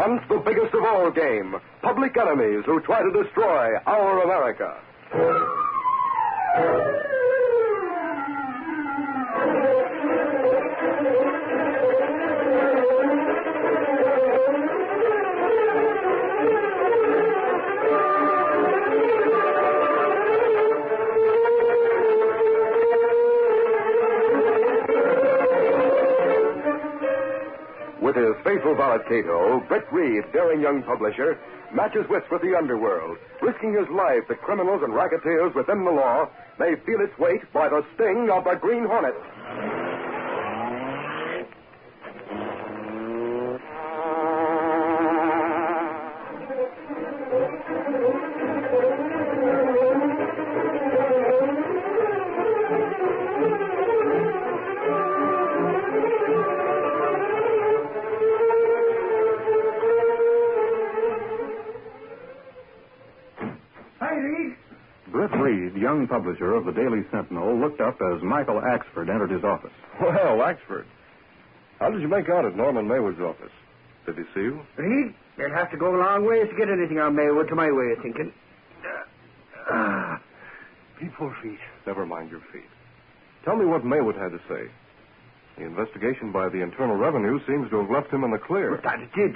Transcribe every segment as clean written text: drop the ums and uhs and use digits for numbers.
presents the biggest of all game, public enemies who try to destroy our America. With his faithful valet Cato, Britt Reid, daring young publisher, matches wits with the underworld, risking his life that criminals and racketeers within the law may feel its weight by the sting of the Green Hornet. Britt Reid, young publisher of the Daily Sentinel, looked up as Michael Axford entered his office. Well, Axford, how did you make out at Norman Maywood's office? Did he see you? Reid, you'll have to go a long ways to get anything on Maywood to my way of thinking. Poor feet. Never mind your feet. Tell me what Maywood had to say. The investigation by the Internal Revenue seems to have left him in the clear. But that it did.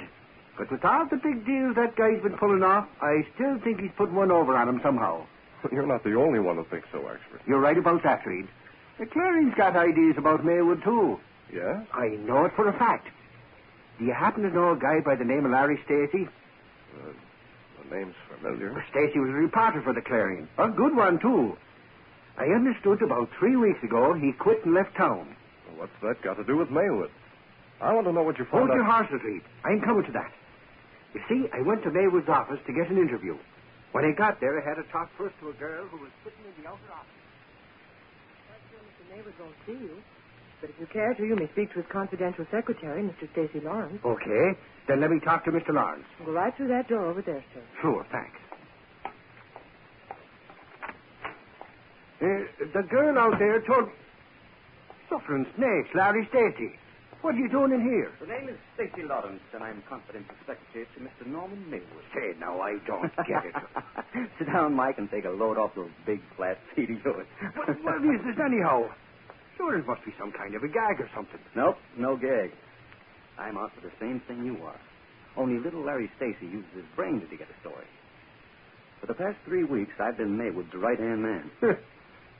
But with all the big deals that guy's been pulling off, I still think he's put one over on him somehow. You're not the only one who thinks so, Axford. You're right about that, Reid. The Clarion's got ideas about Maywood, too. Yeah? I know it for a fact. Do you happen to know a guy by the name of Larry Stacy? The name's familiar. Stacy was a reporter for the Clarion. A good one, too. I understood about 3 weeks ago he quit and left town. Well, what's that got to do with Maywood? I want to know what you found Hold out. your horses, Reid. I'm coming to that. You see, I went to Maywood's office to get an interview. When I got there, I had to talk first to a girl who was sitting in the outer office. I'm sure Mr. Maywood won't see you. But if you care to, you may speak to his confidential secretary, Mr. Stacy Lawrence. Okay. Then let me talk to Mr. Lawrence. Go right through that door over there, sir. Sure, thanks. The girl out there told... Suffering snakes, Larry Stacy. What are you doing in here? The name is Stacy Lawrence, and I'm confidential secretary to Mr. Norman Maywood. Say, now, I don't get it. Sit down, Mike, and take a load off those big, flat feet of yours. What is this, anyhow? Sure, it must be some kind of a gag or something. Nope, no gag. I'm out for the same thing you are. Only little Larry Stacy uses his brains to get a story. For the past 3 weeks, I've been Maywood's right-hand man.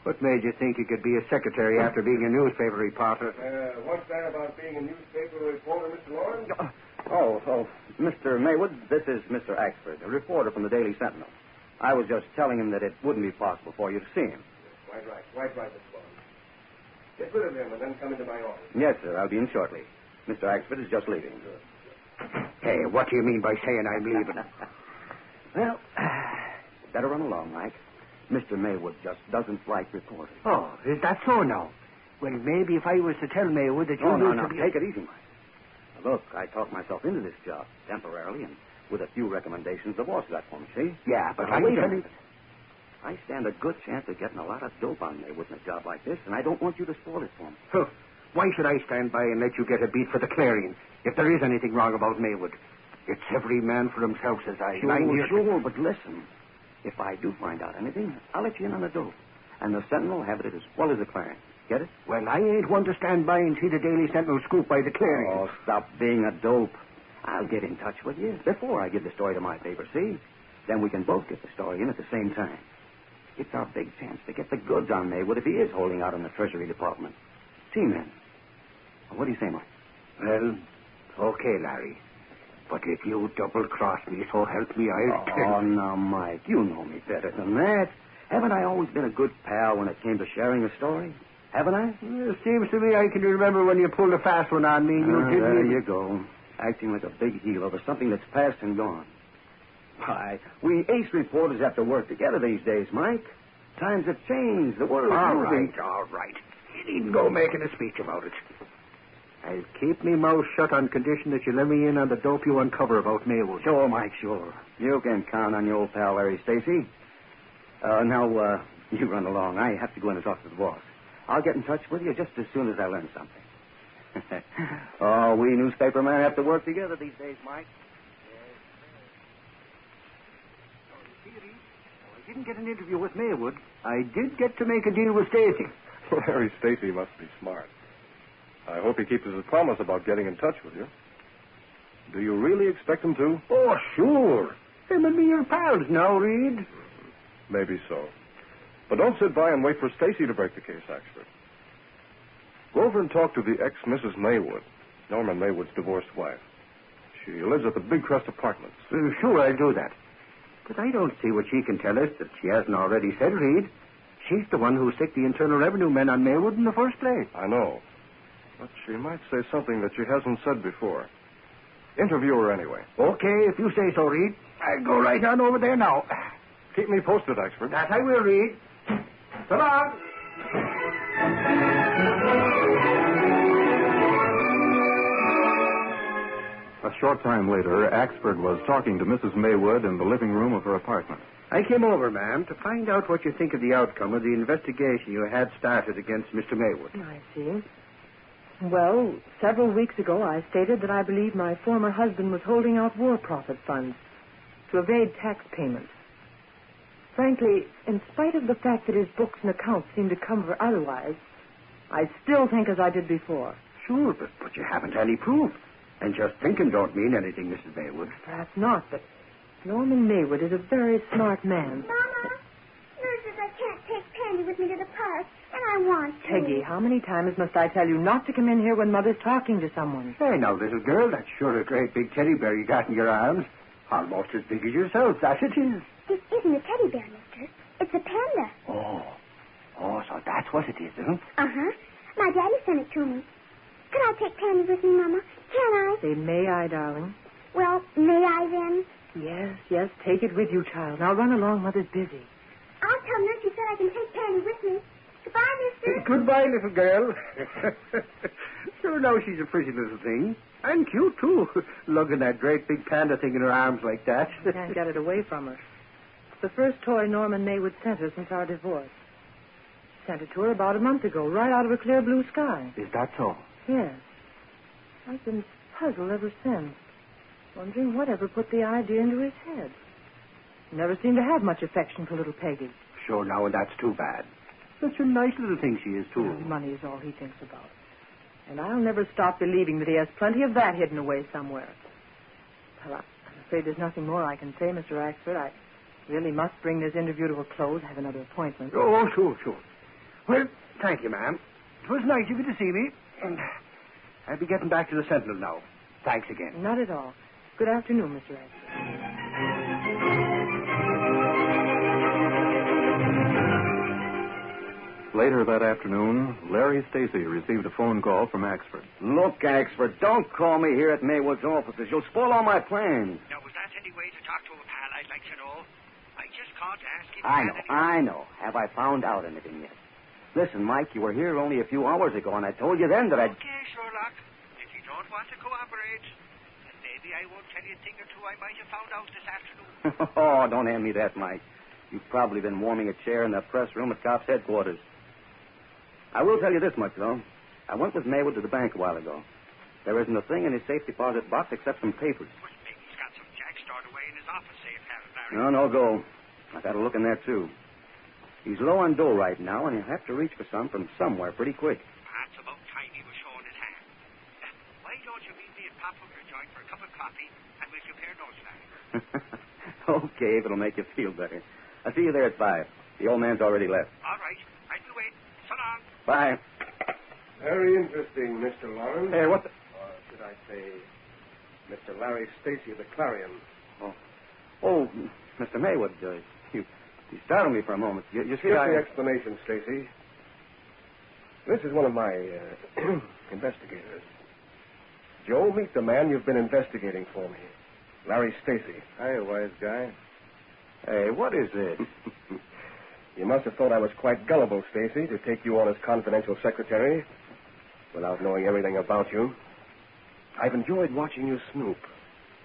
What made you think you could be a secretary after being a newspaper reporter? What's that about being a newspaper reporter, Mr. Lawrence? Oh, Mr. Maywood, this is Mr. Axford, a reporter from the Daily Sentinel. I was just telling him that it wouldn't be possible for you to see him. Quite right, Mr. Lawrence. Get rid of him and then come into my office. Yes, sir, I'll be in shortly. Mr. Axford is just leaving. Hey, what do you mean by saying I'm leaving? Well, better run along, Mike. Mr. Maywood just doesn't like reporters. Oh, is that so now? Well, maybe if I was to tell Maywood that you No, used to be... Take it easy, Mike. Now, look, I talked myself into this job temporarily, and with a few recommendations the boss got for me, see? Yeah, but now, wait a telling... minute. I stand a good chance of getting a lot of dope on Maywood in a job like this, and I don't want you to spoil it for me. Huh. Why should I stand by and let you get a beat for the Clarion if there is anything wrong about Maywood? It's every man for himself, says I. Sure, but listen. If I do find out anything, I'll let you in on the dope. And the Sentinel will have it as well as the Clarion. Get it? Well, I ain't one to stand by and see the Daily Sentinel scoop by the Clarion. Oh, stop being a dope. I'll get in touch with you before I give the story to my paper, see? Then we can both get the story in at the same time. It's our big chance to get the goods on Maywood if he is holding out in the Treasury Department. See, man. What do you say, Mike? Well, okay, Larry. But if you double-cross me, so help me, I'll tell you. Oh, now, Mike, you know me better than that. Haven't I always been a good pal when it came to sharing a story? Haven't I? It seems to me I can remember when you pulled a fast one on me. There you go. Acting like a big heel over something that's past and gone. Why, we ace reporters have to work together these days, Mike. Times have changed. The world is moving. All right. You needn't go making a speech about it. I'll keep me mouth shut on condition that you let me in on the dope you uncover about Maywood. Sure, Mike, sure. You can count on your old pal, Larry Stacy. Now, you run along. I have to go in and talk to the boss. I'll get in touch with you just as soon as I learn something. Oh, we newspaper men have to work together these days, Mike. I didn't get an interview with Maywood. I did get to make a deal with Stacy. Larry Stacy must be smart. I hope he keeps his promise about getting in touch with you. Do you really expect him to? Oh, sure. Him and me are pals now, Reed. Maybe so. But don't sit by and wait for Stacy to break the case, Axford. Go over and talk to the ex-Mrs. Maywood, Norman Maywood's divorced wife. She lives at the Big Crest Apartments. Sure, I'll do that. But I don't see what she can tell us that she hasn't already said, Reed. She's the one who sicked the Internal Revenue men on Maywood in the first place. I know. But she might say something that she hasn't said before. Interview her anyway. Okay, if you say so, Reed. I'll go right on over there now. Keep me posted, Axford. That I will, Reed. So long. A short time later, Axford was talking to Mrs. Maywood in the living room of her apartment. I came over, ma'am, to find out what you think of the outcome of the investigation you had started against Mr. Maywood. I see. Well, several weeks ago, I stated that I believed my former husband was holding out war profit funds to evade tax payments. Frankly, in spite of the fact that his books and accounts seem to cover otherwise, I still think as I did before. Sure, but you haven't any proof. And just thinking don't mean anything, Mrs. Maywood. Perhaps not, but Norman Maywood is a very smart man. Mama, Nurse says I can't take Pandy with me to the park, and I want to. Peggy, how many times must I tell you not to come in here when Mother's talking to someone? Hey, now, little girl, that's sure a great big teddy bear you got in your arms. Almost as big as yourself, that it is. This isn't a teddy bear, mister. It's a panda. Oh, so that's what it is, isn't it? Uh-huh. My daddy sent it to me. Can I take Pandy with me, Mama? Can I? Say, may I, darling? Well, may I then? Yes, take it with you, child. Now run along, Mother's busy. I'll tell Nurse she said I can take Pandy with me. Goodbye, mister. Goodbye, little girl. Sure, now she's a pretty little thing. And cute, too. Lugging that great big panda thing in her arms like that. Can't get it away from her. It's the first toy Norman Maywood sent her since our divorce. Sent it to her about a month ago, right out of a clear blue sky. Is that so? Yes. I've been puzzled ever since, wondering whatever put the idea into his head. Never seemed to have much affection for little Peggy. Sure, now, and that's too bad. Such a nice little thing she is, too. Money is all he thinks about. And I'll never stop believing that he has plenty of that hidden away somewhere. Well, I'm afraid there's nothing more I can say, Mr. Axford. I really must bring this interview to a close. I have another appointment. Oh, sure. Well, thank you, ma'am. It was nice of you to see me. And I'll be getting back to the Sentinel now. Thanks again. Not at all. Good afternoon, Mr. Axford. Later that afternoon, Larry Stacy received a phone call from Axford. Look, Axford, don't call me here at Maywood's offices. You'll spoil all my plans. Now, was that any way to talk to a pal, I'd like to know? I just called to ask if I know. Have I found out anything yet? Listen, Mike, you were here only a few hours ago, and I told you then that I'd... Okay, Sherlock. If you don't want to cooperate, then maybe I won't tell you a thing or two I might have found out this afternoon. Oh, don't hand me that, Mike. You've probably been warming a chair in the press room at cops' headquarters. I will tell you this much, though. I went with Maywood to the bank a while ago. There isn't a thing in his safe deposit box except some papers. Well, maybe he's got some jack stored away in his office safe, Larry. No go. I've had a look in there, too. He's low on dough right now, and he'll have to reach for some from somewhere pretty quick. That's about time he was showing his hand. Why don't you meet me at Poplar Joint for a cup of coffee, and we'll compare notes, Larry? Okay, if it'll make you feel better. I'll see you there at 5. The old man's already left. All right. I will wait. So long. Bye. Very interesting, Mr. Lawrence. Hey, what the... Or should I say, Mr. Larry Stacy of the Clarion. Oh, Mr. Maywood, you startled me for a moment. You see, Skip the explanation, Stacy. This is one of my investigators. Joe, meet the man you've been investigating for me. Larry Stacy. Hi, wise guy. Hey, what is this? You must have thought I was quite gullible, Stacy, to take you on as confidential secretary without knowing everything about you. I've enjoyed watching you snoop.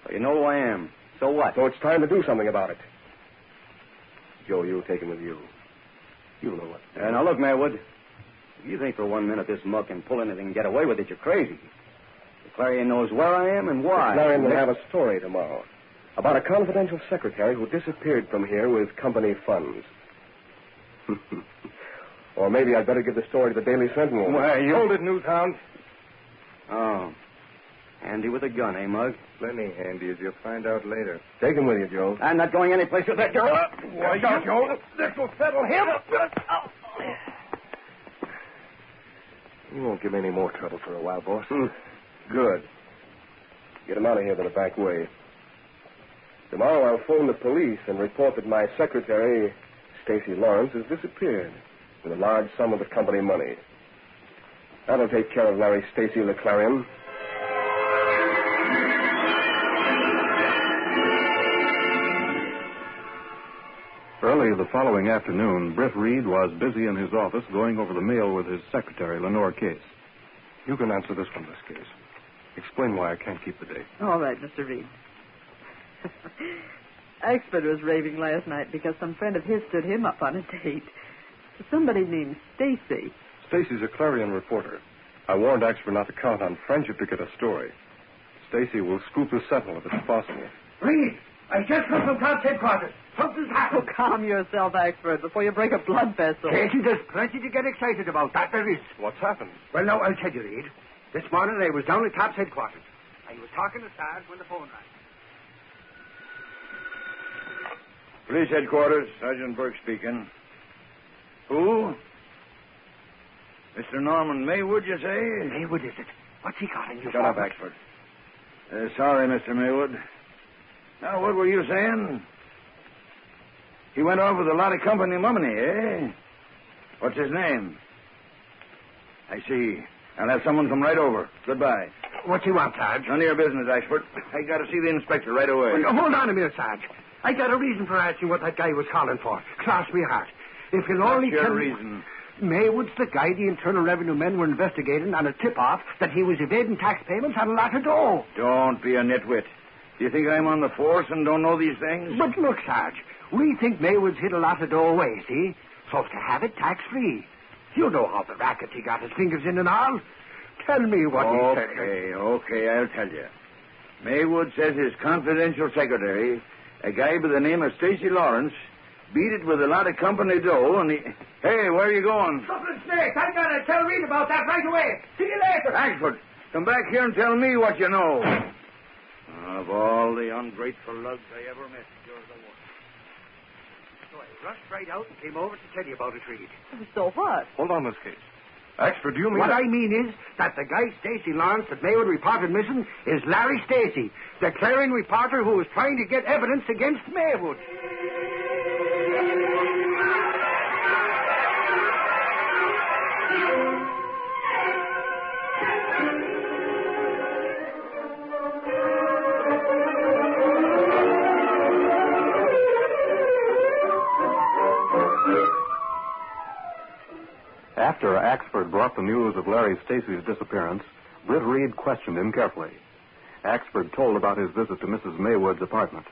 Well, you know who I am. So what? So it's time to do something about it. Joe, you'll take him with you. You know what. Now, look, Maywood. If you think for 1 minute this mug can pull anything and get away with it, you're crazy. The Clarion knows where I am and why. The Clarion will have a story tomorrow. About a confidential secretary who disappeared from here with company funds. Or maybe I'd better give the story to the Daily Sentinel. Why, you... Hold it, Newtown. Oh. Handy with a gun, eh, Mug? Plenty handy, as you'll find out later. Take him with you, Joe. I'm not going anyplace with that girl. Why, Joe? This will settle him. You won't give me any more trouble for a while, boss. Good. Get him out of here the back way. Tomorrow I'll phone the police and report that my secretary, Stacy Lawrence, has disappeared with a large sum of the company money. That'll take care of Larry Stacy of the Clarion. Early the following afternoon, Britt Reid was busy in his office going over the mail with his secretary, Lenore Case. You can answer this one, Miss Case. Explain why I can't keep the date. All right, Mr. Reid. Axford was raving last night because some friend of his stood him up on a date. Somebody named Stacy. Stacy's a Clarion reporter. I warned Axford not to count on friendship to get a story. Stacy will scoop the Sentinel if it's possible. Reid, I just come from Cops headquarters. Something's happened. Oh, calm yourself, Axford, before you break a blood vessel. Casey, there's plenty to get excited about. That there is. What's happened? Well, now, I'll tell you, Reid. This morning I was down at Cops headquarters. I was talking to Sarge when the phone rang. Police headquarters, Sergeant Burke speaking. Who? Mr. Norman Maywood, you say? Maywood, is it? What's he got in you? Shut up, Axford. Sorry, Mr. Maywood. Now, what were you saying? He went off with a lot of company money, eh? What's his name? I see. I'll have someone come right over. Goodbye. What's he want, Sarge? None of your business, Ashford. I got to see the inspector right away. Well, hold on a minute, Sarge. I got a reason for asking what that guy was calling for. Cross me heart. If you'll only What's tell your me... reason? Maywood's the guy the Internal Revenue men were investigating on a tip-off that he was evading tax payments on a lot of dough. Don't be a nitwit. Do you think I'm on the force and don't know these things? But look, Sarge, we think Maywood's hid a lot of dough away, see? So as to have it tax-free. You know how the racket he got his fingers in and all. Tell me what he said. Okay, I'll tell you. Maywood says his confidential secretary, a guy by the name of Stacy Lawrence, beat it with a lot of company dough, and he... Hey, where are you going? Something snake. I gotta tell Reid about that right away. See you later. Axford, come back here and tell me what you know. Of all the ungrateful lugs I ever met, you're the one. So I rushed right out and came over to tell you about it, Reid. So what? Hold on, Miss Case. Axford, do you mean... What I mean is that the guy Stacy Lawrence that Maywood reported missing is Larry Stacy, the Clarion reporter who was trying to get evidence against Maywood. After Axford brought the news of Larry Stacy's disappearance, Britt Reid questioned him carefully. Axford told about his visit to Mrs. Maywood's apartment.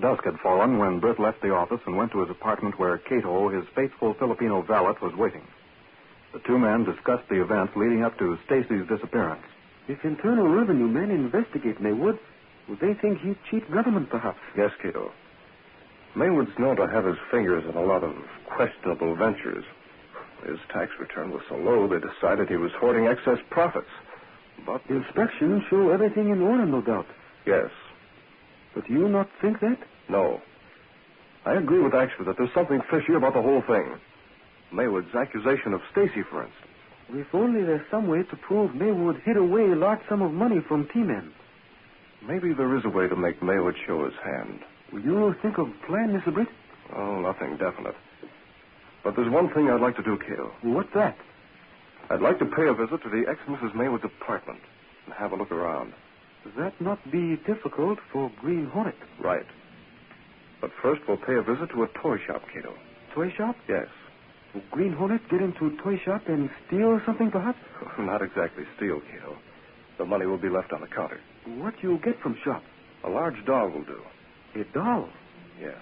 Dusk had fallen when Britt left the office and went to his apartment where Cato, his faithful Filipino valet, was waiting. The two men discussed the events leading up to Stacy's disappearance. If Internal Revenue men investigate Maywood, would they think he'd cheat government, perhaps? Yes, Cato. Maywood's known to have his fingers in a lot of questionable ventures. His tax return was so low, they decided he was hoarding excess profits. But the inspections show everything in order, no doubt. Yes. But do you not think that? No. I agree with Axford that there's something fishy about the whole thing. Maywood's accusation of Stacy, for instance. If only there's some way to prove Maywood hid away a large sum of money from T-men. Maybe there is a way to make Maywood show his hand. Will you think of a plan, Mr. Britt? Oh, nothing definite. But there's one thing I'd like to do, Cato. What's that? I'd like to pay a visit to the ex-Mrs. Maywood's apartment and have a look around. Does that not be difficult for Green Hornet? Right. But first we'll pay a visit to a toy shop, Cato. Toy shop? Yes. Will Green Hornet get into a toy shop and steal something, perhaps? Not exactly steal, Cato. The money will be left on the counter. What do you get from shop? A large doll will do. A doll? Yes.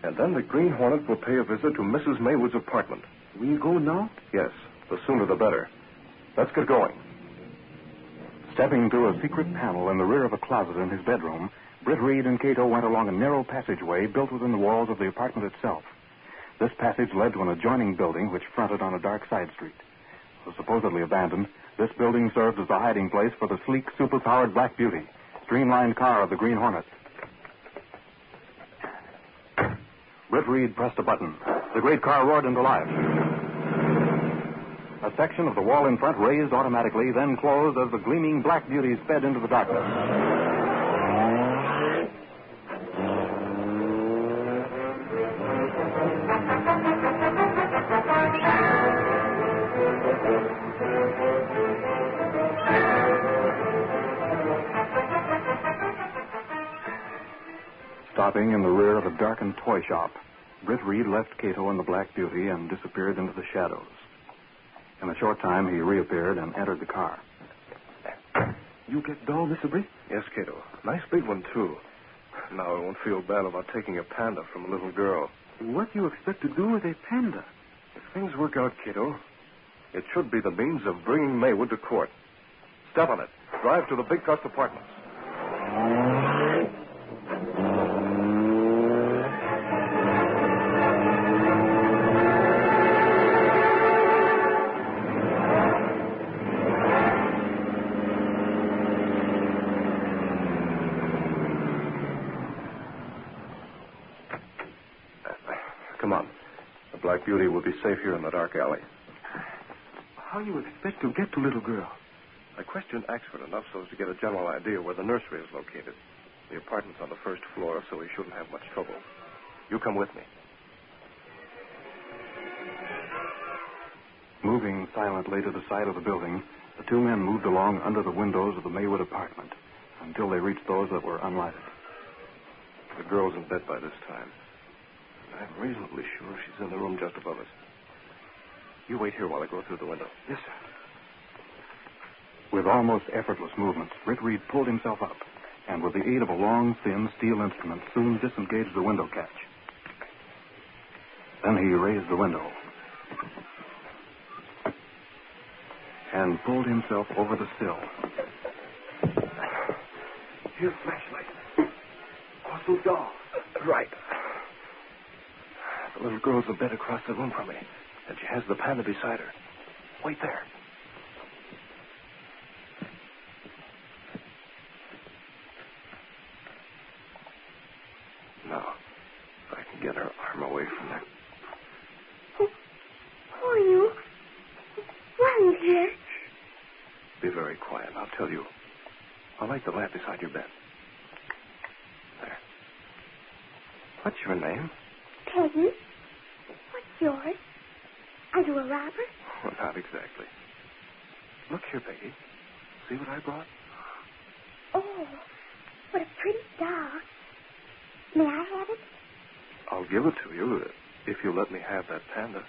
And then the Green Hornet will pay a visit to Mrs. Maywood's apartment. We go now? Yes. The sooner the better. Let's get going. Stepping through a secret panel in the rear of a closet in his bedroom, Britt Reid and Cato went along a narrow passageway built within the walls of the apartment itself. This passage led to an adjoining building which fronted on a dark side street. Though supposedly abandoned, this building served as the hiding place for the sleek, super-powered Black Beauty, streamlined car of the Green Hornet. Britt Reid pressed a button. The great car roared into life. A section of the wall in front raised automatically, then closed as the gleaming Black Beauty sped into the darkness. Stopping in the rear of a darkened toy shop, Britt Reid left Cato and the Black Beauty and disappeared into the shadows. In a short time, he reappeared and entered the car. You get doll, Mr. Britt? Yes, Cato. Nice big one, too. Now I won't feel bad about taking a panda from a little girl. What do you expect to do with a panda? If things work out, Cato, it should be the means of bringing Maywood to court. Step on it. Drive to the big trust apartments. Come on. The Black Beauty will be safe here in the dark alley. How you expect to get to little girl? I questioned Axford enough so as to get a general idea where the nursery is located. The apartment's on the first floor, so he shouldn't have much trouble. You come with me. Moving silently to the side of the building, the two men moved along under the windows of the Maywood apartment until they reached those that were unlighted. The girl's in bed by this time. I'm reasonably sure she's in the room just above us. You wait here while I go through the window. Yes, sir. With almost effortless movements, Britt Reid pulled himself up, and with the aid of a long, thin steel instrument, soon disengaged the window catch. Then he raised the window and pulled himself over the sill. Here's a flashlight. Also doll. Right. The little girl's in bed across the room from me, and she has the panda beside her. Wait there. Now, if I can get her arm away from there. Who are you? Why are you here? Be very quiet, I'll tell you. I'll light the lamp beside your bed. There. What's your name? Peggy. What's yours? Are you a robber? Well, not exactly. Look here, Peggy. See what I brought? Oh, what a pretty doll. May I have it? I'll give it to you if you let me have that panda.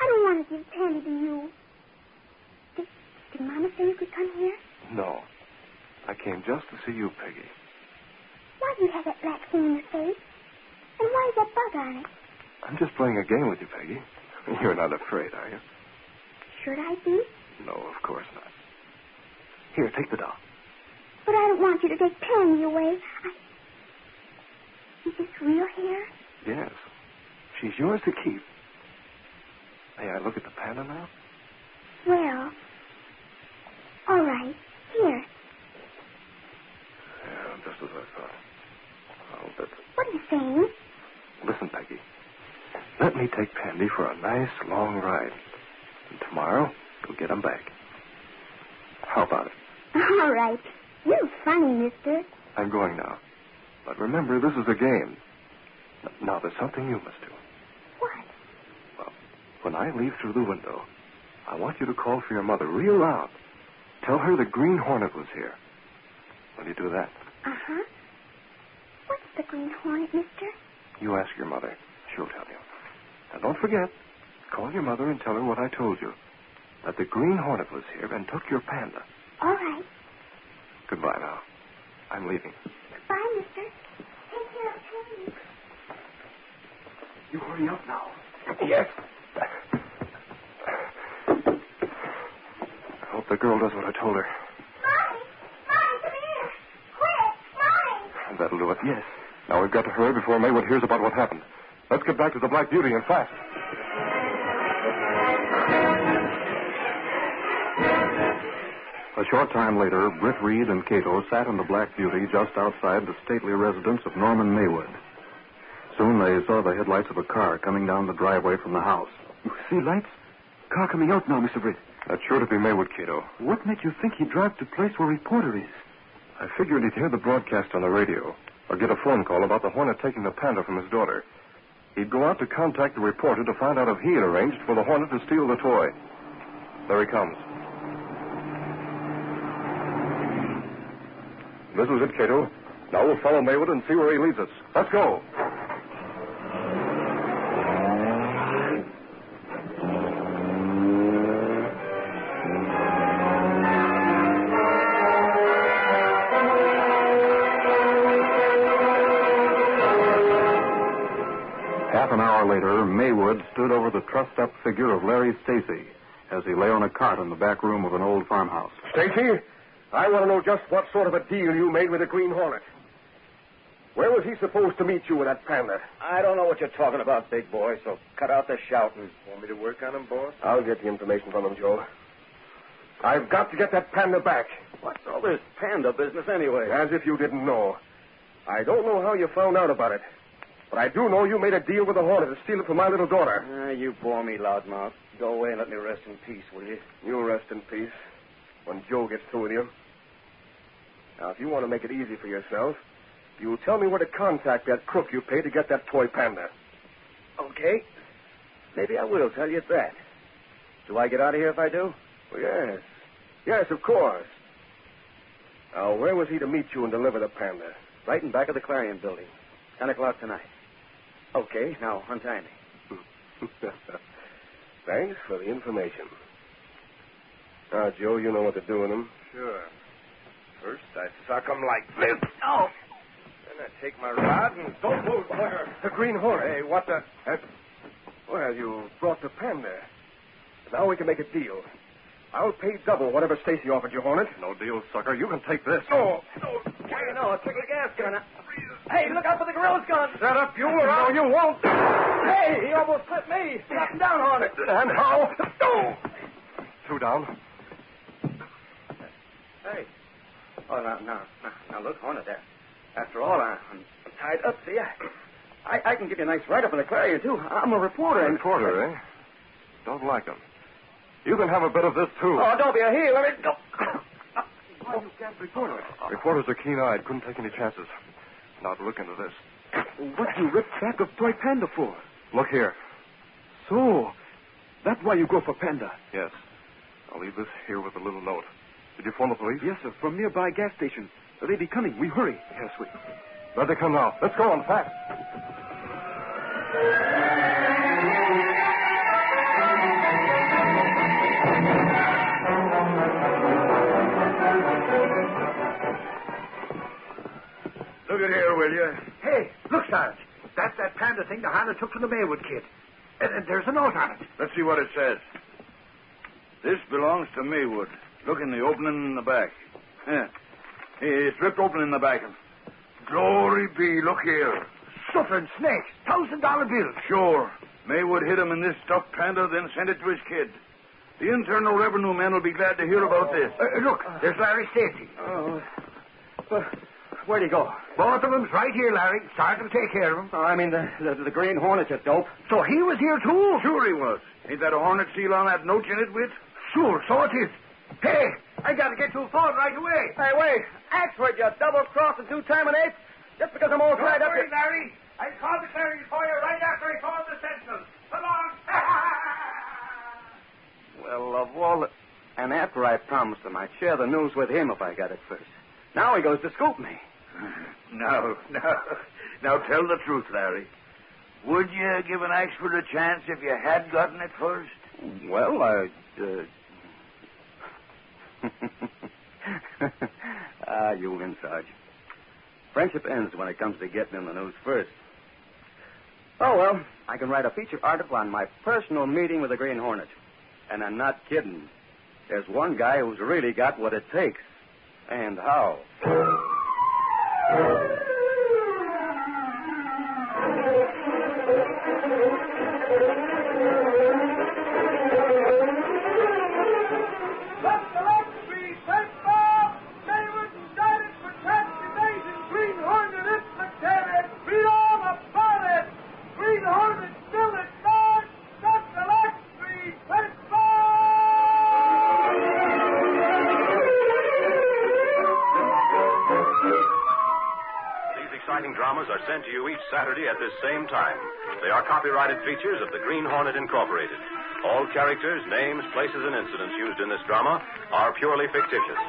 I don't want to give Penny to you. Did Mama say you could come here? No. I came just to see you, Peggy. Why do you have that black thing in your face? And why is that bug on it? I'm just playing a game with you, Peggy. You're not afraid, are you? Should I be? No, of course not. Here, take the doll. But I don't want you to take Penny away. Is this real hair? Yes. She's yours to keep. May I look at the panda now? Well, all right. Here. Yeah, just as I thought. Oh, but... What are you saying? Listen, Peggy. Let me take Pandy for a nice, long ride. And tomorrow, you'll get him back. How about it? All right. You're funny, mister. I'm going now. But remember, this is a game. Now, there's something you must do. What? Well, when I leave through the window, I want you to call for your mother real loud. Tell her the Green Hornet was here. Will you do that? Uh-huh. What's the Green Hornet, mister? You ask your mother. She'll tell you. Now, don't forget. Call your mother and tell her what I told you. That the Green Hornet was here and took your panda. All right. Goodbye now. I'm leaving. Goodbye, mister. Take care of Penny. You hurry up now. Yes. I hope the girl does what I told her. Mommy! that'll do it. Yes. Now we've got to hurry before Maywood hears about what happened. Let's get back to the Black Beauty and fast. A short time later, Britt Reid and Cato sat in the Black Beauty just outside the stately residence of Norman Maywood. Soon they saw the headlights of a car coming down the driveway from the house. You see lights? Car coming out now, Mr. Britt. That's sure to be Maywood, Cato. What made you think he'd drive to the place where reporter is? I figured he'd hear the broadcast on the radio or get a phone call about the Hornet taking the Panda from his daughter. He'd go out to contact the reporter to find out if he had arranged for the Hornet to steal the toy. There he comes. This was it, Cato. Now we'll follow Maywood and see where he leads us. Let's go. Half an hour later, Maywood stood over the trussed-up figure of Larry Stacy as he lay on a cart in the back room of an old farmhouse. Stacy, I want to know just what sort of a deal you made with the Green Hornet. Where was he supposed to meet you with that Panda? I don't know what you're talking about, big boy, so cut out the shouting. Want me to work on him, boss? I'll get the information from him, Joe. I've got to get that Panda back. What's all this Panda business anyway? As if you didn't know. I don't know how you found out about it, but I do know you made a deal with the Hornet to steal it from my little daughter. You bore me, loudmouth. Go away and let me rest in peace, will you? You'll rest in peace when Joe gets through with you. Now, if you want to make it easy for yourself, you'll tell me where to contact that crook you paid to get that toy Panda. Okay. Maybe I will tell you that. Do I get out of here if I do? Well, yes. Yes, of course. Now, where was he to meet you and deliver the Panda? Right in back of the Clarion building. 10 o'clock tonight. Okay, now untie me. Thanks for the information. Now, Joe, you know what to do with him. Sure. First, I suck 'em like this. Oh! Then I take my rod and don't move, Claire. The Green Hornet. Hey, what the... Well, you brought the Panda. Now we can make a deal. I'll pay double whatever Stacy offered you, Hornet. No deal, sucker. You can take this. No. Hey, no, take the gas gun. Hey, look out for the gorilla's gun. Shut up, you, or no, you won't. Hey, he almost clipped me. Knock him down, Hornet. And how? No. Two down. Hey. Oh, now, look, Hornet, there. After all, I'm tied up, see? I can give you a nice write-up in the Clarion, too. I'm a reporter. Reporter, eh? Don't like him. You can have a bit of this, too. Oh, don't be a heel. Let me go. Why, you can't report it. Reporters are keen-eyed. Couldn't take any chances. Now, to look into this. What you ripped back of toy Panda for? Look here. So, that's why you go for Panda? Yes. I'll leave this here with a little note. Did you phone the police? Yes, sir. From nearby gas station. They be coming. We hurry. Yes, we... There they come now. Let's go on fast. Look at here, will you? Hey, look, Sarge. That's that Panda thing the Hannah took from the Maywood kid. And there's a note on it. Let's see what it says. This belongs to Maywood. Look in the opening in the back. Yeah. It's ripped open in the back. Glory be, look here. Suffering snakes. $1,000 bills. Sure. Maywood hid him in this stuffed Panda, then sent it to his kid. The Internal Revenue man will be glad to hear about this. Look, there's Larry Stacy. Where'd he go? Both of them's right here, Larry. Start to take care of them. Oh, I mean, the Green Hornet, you dope. So he was here, too? Sure he was. Ain't that a Hornet seal on that note you knit with? Sure, so it is. Hey, I got to get to a phone right away. Hey, wait. Axford, you double-crossing two-time and eighth. Just because I'm all tied up here. Larry. I called the Clarion for you right after I called the Sentinel. So long. Well, of all the... And after I promised him I'd share the news with him if I got it first. Now he goes to scoop me. Now tell the truth, Larry. Would you give an Axford a chance if you had gotten it first? Well, you win, Sarge. Friendship ends when it comes to getting in the news first. Oh, well, I can write a feature article on my personal meeting with the Green Hornet. And I'm not kidding. There's one guy who's really got what it takes. And how. dramas are sent to you each Saturday at this same time. They are copyrighted features of the Green Hornet Incorporated. All characters, names, places, and incidents used in this drama are purely fictitious.